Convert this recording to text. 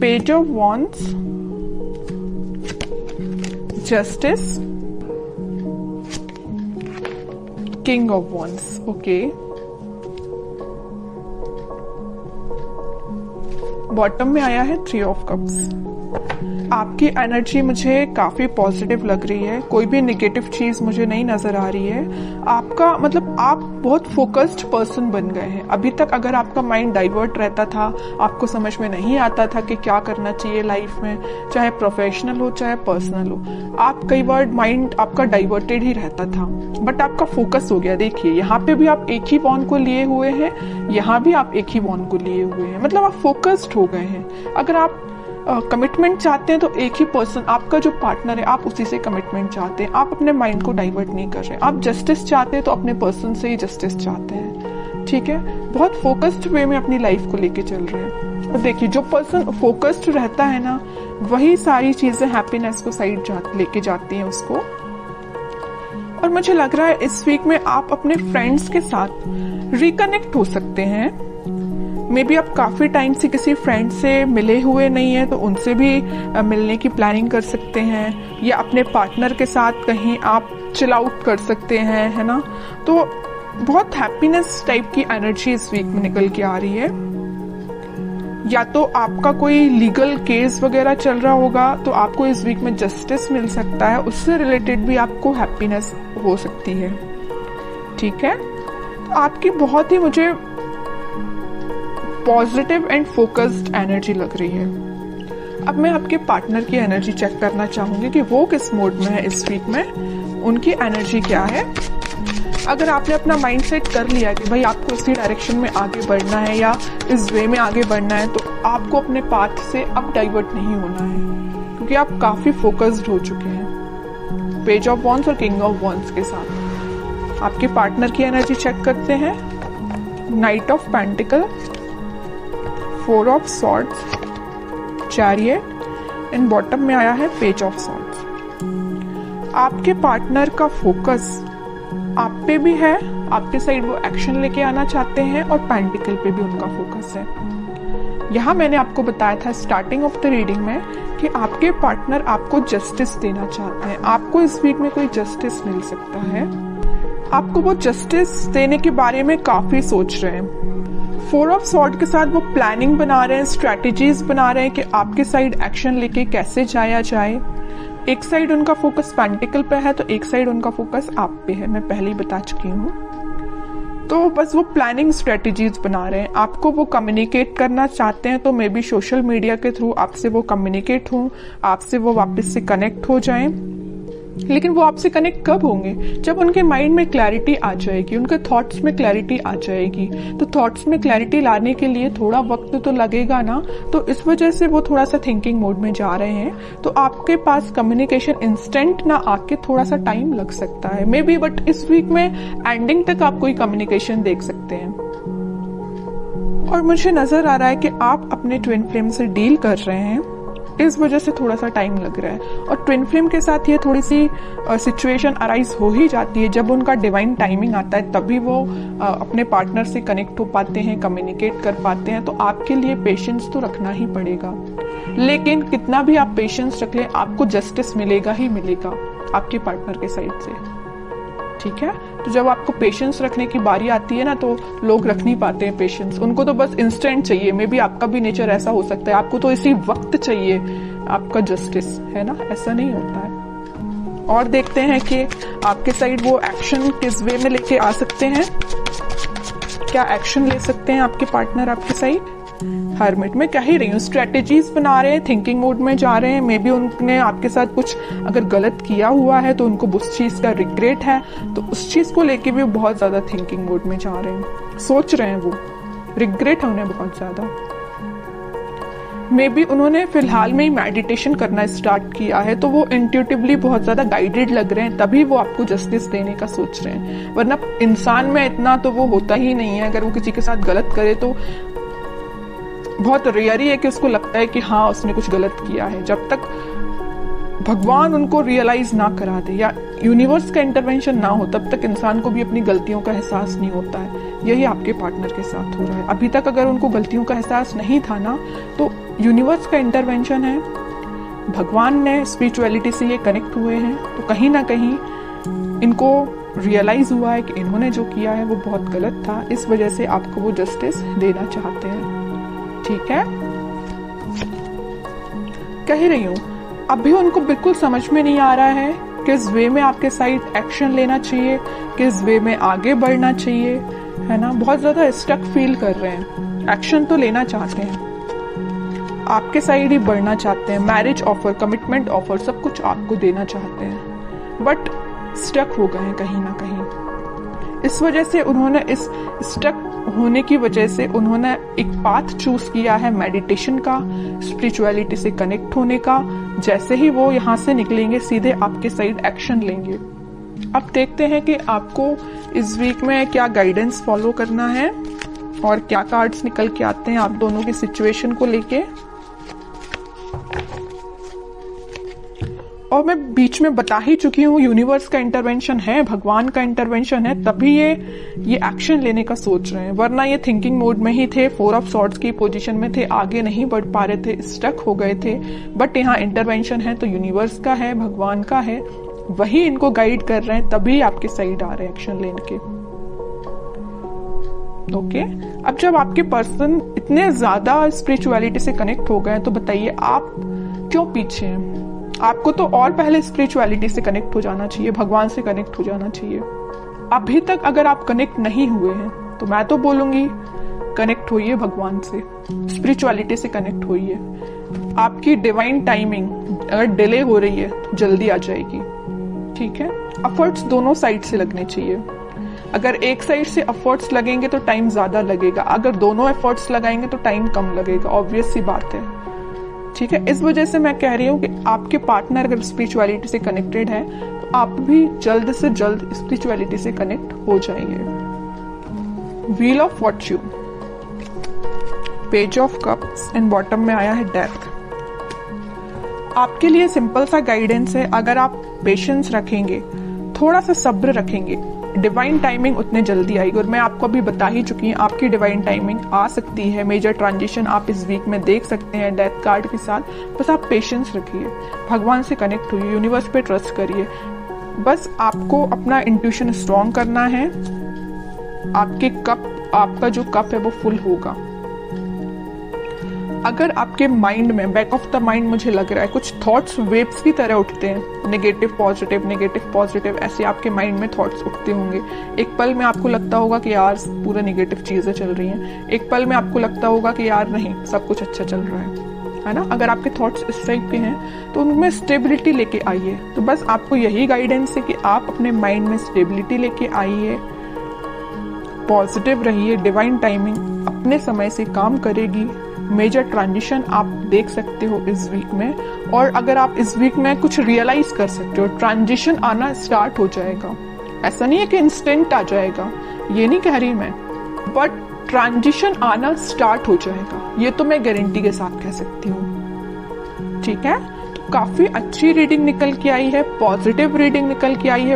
Page of wands, justice, king of wands. Okay, bottom में आया है थ्री ऑफ कप्स। आपकी एनर्जी मुझे काफी पॉजिटिव लग रही है, कोई भी नेगेटिव चीज मुझे नहीं नजर आ रही है। आपका मतलब आप बहुत फोकस्ड पर्सन बन गए हैं। अभी तक अगर आपका माइंड डाइवर्ट रहता था, आपको समझ में नहीं आता था कि क्या करना चाहिए लाइफ में, चाहे प्रोफेशनल हो चाहे पर्सनल हो, आप कई बार माइंड आपका डाइवर्टेड ही रहता था, बट आपका फोकस हो गया। देखिए यहाँ पे भी आप एक ही वॉन्ड को लिए हुए हैं, यहाँ भी आप एक ही वॉन्ड को लिए हुए हैं, मतलब आप फोकस्ड हो गए हैं। अगर आप कमिटमेंट चाहते हैं तो एक ही पर्सन, आपका जो पार्टनर है, आप उसी से कमिटमेंट चाहते हैं। आप अपने माइंड को डाइवर्ट नहीं कर रहे। आप जस्टिस चाहते हैं तो अपने पर्सन से ही जस्टिस चाहते हैं। ठीक है, बहुत फोकस्ड वे में अपनी लाइफ को लेके चल रहे हैं। और देखिए जो पर्सन फोकस्ड रहता है ना, वही सारी चीजें हैप्पीनेस को साइड लेके जाती हैं उसको। और मुझे लग रहा है इस वीक में आप अपने फ्रेंड्स के साथ रिकनेक्ट हो सकते हैं। मे बी आप काफी टाइम से किसी फ्रेंड से मिले हुए नहीं है, तो उनसे भी मिलने की प्लानिंग कर सकते हैं, या अपने पार्टनर के साथ कहीं आप चिल आउट कर सकते हैं, है ना। तो बहुत हैप्पीनेस टाइप की एनर्जी इस वीक में निकल के आ रही है। या तो आपका कोई लीगल केस वगैरह चल रहा होगा, तो आपको इस वीक में जस्टिस मिल सकता है, उससे रिलेटेड भी आपको हैप्पीनेस हो सकती है। ठीक है, तो आपकी बहुत ही मुझे पॉजिटिव एंड फोकस्ड एनर्जी लग रही है। अब मैं आपके पार्टनर की एनर्जी चेक करना चाहूंगी कि वो किस मोड में है इस वीक में, उनकी एनर्जी क्या है। अगर आपने अपना माइंड सेट कर लिया कि भाई आपको इसी डायरेक्शन में आगे बढ़ना है या इस वे में आगे बढ़ना है, तो आपको अपने पाथ से अब डाइवर्ट नहीं होना है, क्योंकि आप काफी फोकस्ड हो चुके हैं पेज ऑफ वॉन्ड्स और किंग ऑफ वॉन्ड्स के साथ। आपके पार्टनर की एनर्जी चेक करते हैं। Night of pentacle, four of swords, chariot, and bottom में आया है पेज ऑफ सॉर्ड्स। आपके पार्टनर का फोकस आप पे भी है, आपके साइड वो एक्शन लेके आना चाहते हैं, और पेंटिकल पे भी उनका फोकस है। यहाँ मैंने आपको बताया था स्टार्टिंग ऑफ द रीडिंग में कि आपके पार्टनर आपको जस्टिस देना चाहते हैं। आपको इस वीक में कोई जस्टिस मिल सकता है। आपको वो जस्टिस देने के बारे में काफी सोच रहे हैं। फोर ऑफ सॉर्ड के साथ वो प्लानिंग बना रहे हैं, स्ट्रैटेजीज बना रहे हैं कि आपके साइड एक्शन लेके कैसे जाया जाए। एक साइड उनका फोकस पेंटिकल पे है, तो एक साइड उनका फोकस आप पे है, मैं पहले ही बता चुकी हूँ। तो बस वो प्लानिंग स्ट्रेटजीज बना रहे हैं। आपको वो कम्युनिकेट करना चाहते हैं, तो मे बी सोशल मीडिया के थ्रू आपसे वो कम्युनिकेट हों, आपसे वो वापस से कनेक्ट हो जाएं। लेकिन वो आपसे कनेक्ट कब होंगे? जब उनके माइंड में क्लैरिटी आ जाएगी, उनके थॉट्स में क्लैरिटी आ जाएगी। तो थॉट्स में क्लैरिटी लाने के लिए थोड़ा वक्त तो लगेगा ना, तो इस वजह से वो थोड़ा सा थिंकिंग मोड में जा रहे हैं। तो आपके पास कम्युनिकेशन इंस्टेंट ना आके थोड़ा सा टाइम लग सकता है मे बी, बट इस वीक में एंडिंग तक आप कोई कम्युनिकेशन देख सकते हैं। और मुझे नजर आ रहा है कि आप अपने ट्विन फ्लेम से डील कर रहे हैं, इस वजह से थोड़ा सा टाइम लग रहा है। और ट्विन फ्लेम के साथ ये थोड़ी सी सिचुएशन अराइज हो ही जाती है। जब उनका डिवाइन टाइमिंग आता है तभी वो अपने पार्टनर से कनेक्ट हो पाते हैं, कम्युनिकेट कर पाते हैं। तो आपके लिए पेशेंस तो रखना ही पड़ेगा, लेकिन कितना भी आप पेशेंस रख लें, आपको जस्टिस मिलेगा ही मिलेगा आपके पार्टनर के साइड से। ठीक है, तो जब आपको पेशेंस रखने की बारी आती है ना, तो लोग रख नहीं पाते हैं पेशेंस। उनको तो बस इंस्टेंट चाहिए। मे बी आपका भी नेचर ऐसा हो सकता है, आपको तो इसी वक्त चाहिए आपका जस्टिस, है ना। ऐसा नहीं होता है। और देखते हैं कि आपके साइड वो एक्शन किस वे में लेके आ सकते हैं, क्या एक्शन ले सकते हैं आपके पार्टनर आपके साइड। हर्मिट में कह ही रही हूँ, स्ट्रेटेजीज बना रहे हैं, थिंकिंग मोड में जा रहे हैं। मे बी उन्होंने आपके साथ कुछ अगर गलत किया हुआ है तो उनको उस चीज का रिग्रेट है, तो उस चीज को लेके भी बहुत ज्यादा थिंकिंग मोड में जा रहे हैं, सोच रहे हैं, वो रिग्रेट है उन्हें बहुत ज्यादा। मे बी उन्होंने फिलहाल में ही मेडिटेशन करना स्टार्ट किया है, तो वो इंट्यूटिवली बहुत ज्यादा गाइडेड लग रहे हैं, तभी वो आपको जस्टिस देने का सोच रहे हैं। वरना इंसान में इतना तो वो होता ही नहीं है। अगर वो किसी के साथ गलत करे तो बहुत रेयर ही है कि उसको लगता है कि हाँ उसने कुछ गलत किया है। जब तक भगवान उनको रियलाइज ना करा दे या यूनिवर्स का इंटरवेंशन ना हो, तब तक इंसान को भी अपनी गलतियों का एहसास नहीं होता है। यही आपके पार्टनर के साथ हो रहा है। अभी तक अगर उनको गलतियों का एहसास नहीं था ना, तो यूनिवर्स का इंटरवेंशन है, भगवान ने स्पिरिचुअलिटी से ये कनेक्ट हुए हैं, तो कहीं ना कहीं इनको रियलाइज हुआ है कि इन्होंने जो किया है वो बहुत गलत था। इस वजह से आपको वो जस्टिस देना चाहते हैं। ठीक है, कह रही हूँ अभी उनको बिल्कुल समझ में नहीं आ रहा है किस वे में आपके साइड एक्शन लेना चाहिए, किस वे में आगे बढ़ना चाहिए, है ना। बहुत ज्यादा स्टक फील कर रहे हैं। एक्शन तो लेना चाहते हैं, आपके साइड ही बढ़ना चाहते हैं, मैरिज ऑफर, कमिटमेंट ऑफर सब कुछ आपको देना चाहते हैं, बट स्टक हो गए हैं कहीं ना कहीं। इस वजह से उन्होंने इस स्टक होने की वजह से उन्होंने एक पाथ चूज किया है मेडिटेशन का, स्पिरिचुअलिटी से कनेक्ट होने का। जैसे ही वो यहाँ से निकलेंगे सीधे आपके साइड एक्शन लेंगे। अब देखते हैं कि आपको इस वीक में क्या गाइडेंस फॉलो करना है और क्या कार्ड्स निकल के आते हैं आप दोनों की सिचुएशन को लेके। और मैं बीच में बता ही चुकी हूँ, यूनिवर्स का इंटरवेंशन है, भगवान का इंटरवेंशन है, तभी ये एक्शन लेने का सोच रहे हैं, वरना ये थिंकिंग मोड में ही थे, 4 ऑफ सॉर्ड्स की पोजीशन में थे, आगे नहीं बढ़ पा रहे थे, स्टक हो गए थे। बट यहाँ इंटरवेंशन है तो यूनिवर्स का है, भगवान का है, वही इनको गाइड कर रहे हैं, तभी आपके साइड आ रहे हैं एक्शन लेने के। ओके, अब जब आपके पर्सन इतने ज्यादा स्पिरिचुअलिटी से कनेक्ट हो गए तो बताइए आप क्यों पीछे हैं। आपको तो और पहले स्पिरिचुअलिटी से कनेक्ट हो जाना चाहिए, भगवान से कनेक्ट हो जाना चाहिए। अभी तक अगर आप कनेक्ट नहीं हुए हैं तो मैं तो बोलूंगी कनेक्ट होइए भगवान से, स्पिरिचुअलिटी से कनेक्ट होइए। आपकी डिवाइन टाइमिंग अगर डिले हो रही है तो जल्दी आ जाएगी। ठीक है, एफर्ट्स दोनों साइड से लगने चाहिए। अगर एक साइड से एफर्ट्स लगेंगे तो टाइम ज्यादा लगेगा, अगर दोनों एफर्ट्स लगाएंगे तो टाइम कम लगेगा, ऑब्वियस सी बात है। ठीक है, इस वजह से मैं कह रही हूँ कि आपके पार्टनर अगर स्पिरिचुअलिटी से कनेक्टेड है तो आप भी जल्द से जल्द स्पिरिचुअलिटी से कनेक्ट हो जाएंगे। Wheel of Fortune, page of cups and bottom में आया है डेथ। आपके लिए सिंपल सा गाइडेंस है, अगर आप पेशेंस रखेंगे, थोड़ा सा सब्र रखेंगे, डिवाइन टाइमिंग उतने जल्दी आएगी। और मैं आपको अभी बता ही चुकी हूँ आपकी डिवाइन टाइमिंग आ सकती है। मेजर ट्रांजिशन आप इस वीक में देख सकते हैं डेथ कार्ड के साथ। बस आप पेशेंस रखिए, भगवान से कनेक्ट होइए, यूनिवर्स पे ट्रस्ट करिए। बस आपको अपना इंट्यूशन स्ट्रॉन्ग करना है। आपका जो कप है वो फुल होगा। अगर आपके माइंड में, बैक ऑफ द माइंड मुझे लग रहा है कुछ थॉट्स वेव्स की तरह उठते हैं, नेगेटिव पॉजिटिव, ऐसे आपके माइंड में थॉट्स उठते होंगे। एक पल में आपको लगता होगा कि यार पूरा नेगेटिव चीजें चल रही हैं, एक पल में आपको लगता होगा कि यार नहीं सब कुछ अच्छा चल रहा है ना। अगर आपके थॉट्स इस टाइप के हैं तो उनमें स्टेबिलिटी लेके आइए। तो बस आपको यही गाइडेंस है कि आप अपने माइंड में स्टेबिलिटी लेके आइए, पॉजिटिव रहिए, डिवाइन टाइमिंग अपने समय से काम करेगी। मेजर ट्रांजिशन आप देख सकते हो इस वीक में। और अगर आप इस वीक में कुछ रियलाइज कर सकते हो, ट्रांजिशन आना स्टार्ट हो जाएगा। ऐसा नहीं है कि इंस्टेंट आ जाएगा, ये नहीं कह रही मैं, बट ट्रांजिशन आना स्टार्ट हो जाएगा, ये तो मैं गारंटी के साथ कह सकती हूँ। ठीक है, तो काफी अच्छी रीडिंग निकल के आई है, पॉजिटिव रीडिंग निकल के आई है।